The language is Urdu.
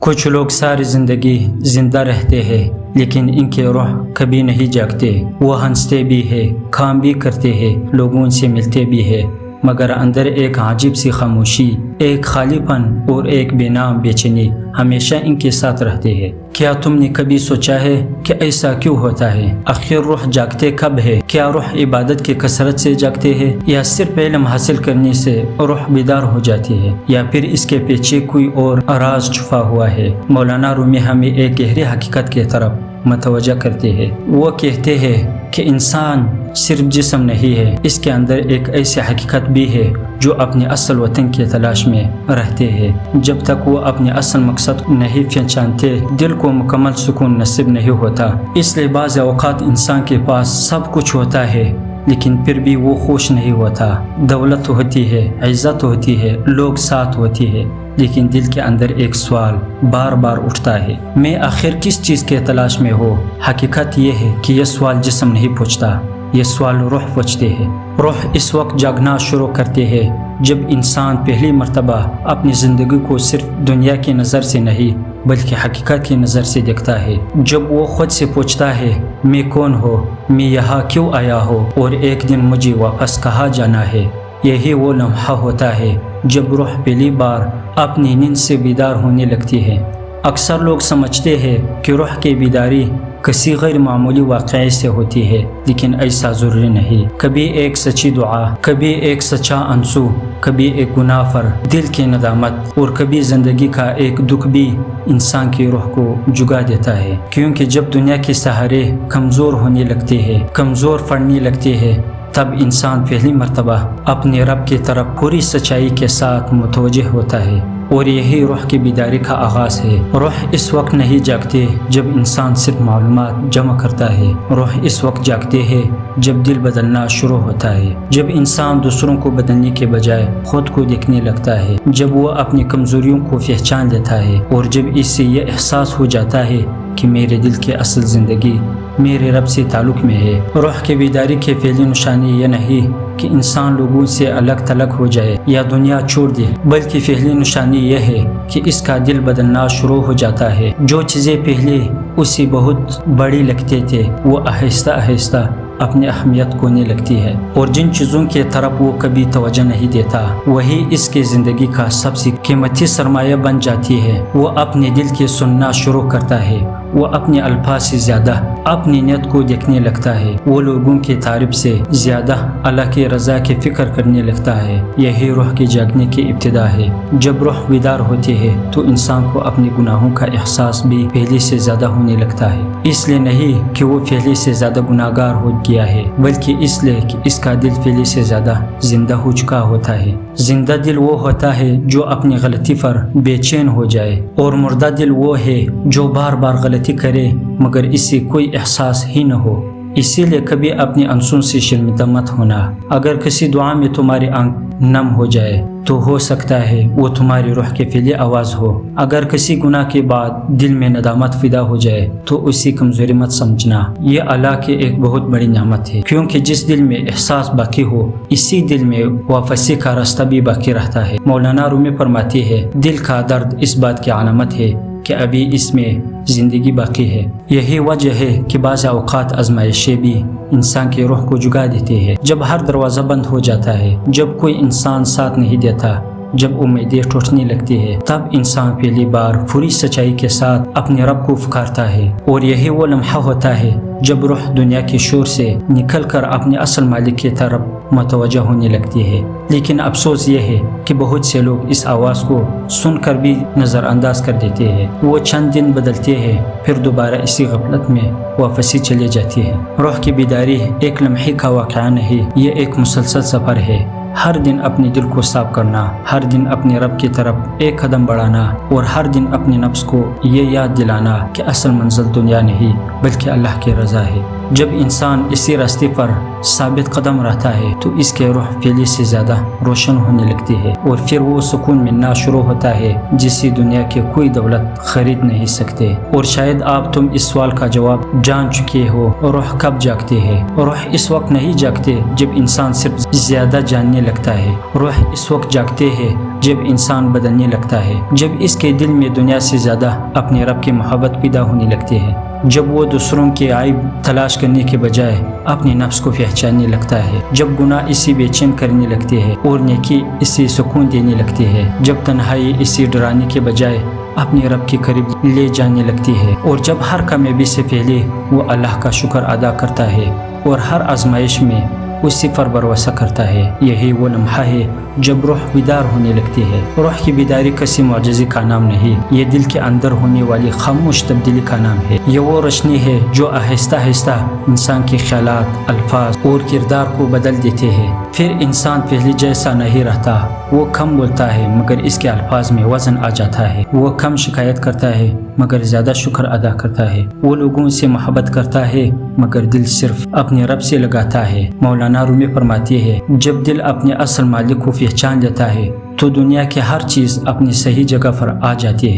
کچھ لوگ ساری زندگی زندہ رہتے ہیں لیکن ان کے روح کبھی نہیں جاگتے۔ وہ ہنستے بھی ہیں، کام بھی کرتے ہیں، لوگوں سے ملتے بھی ہیں، مگر اندر ایک عجیب سی خاموشی، ایک خالی پن اور ایک بے نام بے چینی ہمیشہ ان کے ساتھ رہتے ہیں۔ کیا تم نے کبھی سوچا ہے کہ ایسا کیوں ہوتا ہے؟ آخر روح جاگتے کب ہے؟ کیا روح عبادت کی کثرت سے جاگتے ہیں، یا صرف علم حاصل کرنے سے روح بیدار ہو جاتی ہے، یا پھر اس کے پیچھے کوئی اور راز چھپا ہوا ہے؟ مولانا رومی ہمیں ایک گہری حقیقت کی طرف متوجہ کرتے ہیں۔ وہ کہتے ہیں کہ انسان صرف جسم نہیں ہے، اس کے اندر ایک ایسی حقیقت بھی ہے جو اپنے اصل وطن کی تلاش میں رہتے ہیں۔ جب تک وہ اپنے اصل مقصد نہیں پہچانتے، دل کو مکمل سکون نصیب نہیں ہوتا۔ اس لیے بعض اوقات انسان کے پاس سب کچھ ہوتا ہے لیکن پھر بھی وہ خوش نہیں ہوتا۔ دولت ہوتی ہے، عزت ہوتی ہے، لوگ ساتھ ہوتی ہے، لیکن دل کے اندر ایک سوال بار بار اٹھتا ہے، میں آخر کس چیز کے تلاش میں ہوں؟ حقیقت یہ ہے کہ یہ سوال جسم نہیں پوچھتا، یہ سوال روح پوچھتے ہیں۔ روح اس وقت جاگنا شروع کرتے ہیں جب انسان پہلی مرتبہ اپنی زندگی کو صرف دنیا کی نظر سے نہیں بلکہ حقیقت کی نظر سے دیکھتا ہے۔ جب وہ خود سے پوچھتا ہے، میں کون ہوں، میں یہاں کیوں آیا ہوں، اور ایک دن مجھے واپس کہاں جانا ہے۔ یہی وہ لمحہ ہوتا ہے جب روح پہلی بار اپنی نیند سے بیدار ہونے لگتی ہے۔ اکثر لوگ سمجھتے ہیں کہ روح کی بیداری کسی غیر معمولی واقعے سے ہوتی ہے، لیکن ایسا ضروری نہیں۔ کبھی ایک سچی دعا، کبھی ایک سچا آنسو، کبھی ایک گناہ پر دل کی ندامت، اور کبھی زندگی کا ایک دکھ بھی انسان کی روح کو جگا دیتا ہے۔ کیونکہ جب دنیا کے سہارے کمزور ہونے لگتے ہیں، کمزور پڑنے لگتے ہیں، تب انسان پہلی مرتبہ اپنے رب کی طرف پوری سچائی کے ساتھ متوجہ ہوتا ہے، اور یہی روح کی بیداری کا آغاز ہے۔ روح اس وقت نہیں جاگتے جب انسان صرف معلومات جمع کرتا ہے، روح اس وقت جاگتے ہے جب دل بدلنا شروع ہوتا ہے، جب انسان دوسروں کو بدلنے کے بجائے خود کو دیکھنے لگتا ہے، جب وہ اپنی کمزوریوں کو پہچان لیتا ہے، اور جب اس سے یہ احساس ہو جاتا ہے کہ میرے دل کی اصل زندگی میرے رب سے تعلق میں ہے۔ روح کی بیداری کی پہلی نشانی یہ نہیں کہ انسان لوگوں سے الگ تھلگ ہو جائے یا دنیا چھوڑ دے، بلکہ پہلی نشانی یہ ہے کہ اس کا دل بدلنا شروع ہو جاتا ہے۔ جو چیزیں پہلے اسے بہت بڑی لگتے تھے، وہ آہستہ آہستہ اپنی اہمیت کھونے لگتی ہے، اور جن چیزوں کی طرف وہ کبھی توجہ نہیں دیتا، وہی اس کی زندگی کا سب سے قیمتی سرمایہ بن جاتی ہے۔ وہ اپنے دل کی سننا شروع کرتا ہے، وہ اپنے الفاظ سے زیادہ اپنی نیت کو دیکھنے لگتا ہے، وہ لوگوں کی تعریف سے زیادہ اللہ کی رضا کی فکر کرنے لگتا ہے۔ یہی روح کی جاگنے کی ابتدا ہے۔ جب روح بیدار ہوتی ہے تو انسان کو اپنے گناہوں کا احساس بھی پہلے سے زیادہ ہونے لگتا ہے۔ اس لیے نہیں کہ وہ پہلے سے زیادہ گناہگار ہو گیا ہے، بلکہ اس لیے کہ اس کا دل پہلے سے زیادہ زندہ ہو چکا ہوتا ہے۔ زندہ دل وہ ہوتا ہے جو اپنی غلطی پر بے چین ہو جائے، اور مردہ دل وہ ہے جو بار بار غلطی کرے مگر اس سے کوئی احساس ہی نہ ہو۔ اسی لیے کبھی اپنی آنسوں سے شرمندہ مت ہونا۔ اگر کسی دعا میں تمہاری آنکھ نم ہو جائے تو ہو سکتا ہے وہ تمہاری روح کی پہلی آواز ہو۔ اگر کسی گناہ کے بعد دل میں ندامت پیدا ہو جائے تو اسی کمزوری مت سمجھنا، یہ اللہ کی ایک بہت بڑی نعمت ہے، کیونکہ جس دل میں احساس باقی ہو اسی دل میں واپسی کا راستہ بھی باقی رہتا ہے۔ مولانا رومی فرماتی ہے، دل کا درد اس بات کی علامت ہے کہ ابھی اس میں زندگی باقی ہے۔ یہی وجہ ہے کہ بعض اوقات آزمائشیں بھی انسان کی روح کو جگا دیتی ہے۔ جب ہر دروازہ بند ہو جاتا ہے، جب کوئی انسان ساتھ نہیں دیتا، جب امیدیں ٹوٹنے لگتی ہے، تب انسان پہلی بار پوری سچائی کے ساتھ اپنے رب کو پکارتا ہے، اور یہی وہ لمحہ ہوتا ہے جب روح دنیا کے شور سے نکل کر اپنے اصل مالک کی طرف متوجہ ہونے لگتی ہے۔ لیکن افسوس یہ ہے کہ بہت سے لوگ اس آواز کو سن کر بھی نظر انداز کر دیتے ہیں۔ وہ چند دن بدلتے ہیں، پھر دوبارہ اسی غفلت میں واپسی چلی جاتی ہے۔ روح کی بیداری ایک لمحے کا واقعہ نہیں، یہ ایک مسلسل سفر ہے۔ ہر دن اپنے دل کو صاف کرنا، ہر دن اپنے رب کی طرف ایک قدم بڑھانا، اور ہر دن اپنے نفس کو یہ یاد دلانا کہ اصل منزل دنیا نہیں بلکہ اللہ کی رضا ہے۔ جب انسان اسی راستے پر ثابت قدم رہتا ہے تو اس کے روح پہلے سے زیادہ روشن ہونے لگتی ہے، اور پھر وہ سکون ملنا شروع ہوتا ہے جسے دنیا کی کوئی دولت خرید نہیں سکتے۔ اور شاید تم اس سوال کا جواب جان چکے ہو، روح کب جاگتے ہے؟ روح اس وقت نہیں جاگتے جب انسان صرف زیادہ جاننے لگتا ہے، روح اس وقت جاگتے ہے جب انسان بدلنے لگتا ہے، جب اس کے دل میں دنیا سے زیادہ اپنے رب کی محبت پیدا ہونے لگتی ہے، جب وہ دوسروں کے عیب تلاش کرنے کے بجائے اپنے نفس کو پہچاننے لگتا ہے، جب گناہ اسے بے چین کرنے لگتے ہیں اور نیکی اسے سکون دینے لگتی ہے، جب تنہائی اسے ڈرانے کے بجائے اپنے رب کے قریب لے جانے لگتی ہے، اور جب ہر کامیابی سے پہلے وہ اللہ کا شکر ادا کرتا ہے اور ہر آزمائش میں اسی پر بھروسہ کرتا ہے۔ یہی وہ لمحہ ہے جب روح بیدار ہونے لگتی ہے۔ روح کی بیداری کسی معجزے کا نام نہیں، یہ دل کے اندر ہونے والی خاموش تبدیلی کا نام ہے۔ یہ وہ روشنی ہے جو آہستہ آہستہ انسان کے خیالات، الفاظ اور کردار کو بدل دیتے ہیں۔ پھر انسان پہلے جیسا نہیں رہتا، وہ کم بولتا ہے مگر اس کے الفاظ میں وزن آ جاتا ہے، وہ کم شکایت کرتا ہے مگر زیادہ شکر ادا کرتا ہے، وہ لوگوں سے محبت کرتا ہے مگر دل صرف اپنے رب سے لگاتا ہے۔ مولانا رومی فرماتی ہے، جب دل اپنے اصل مالک کو پہچان لیتا ہے تو دنیا کی ہر چیز اپنی صحیح جگہ پر آ جاتی ہے۔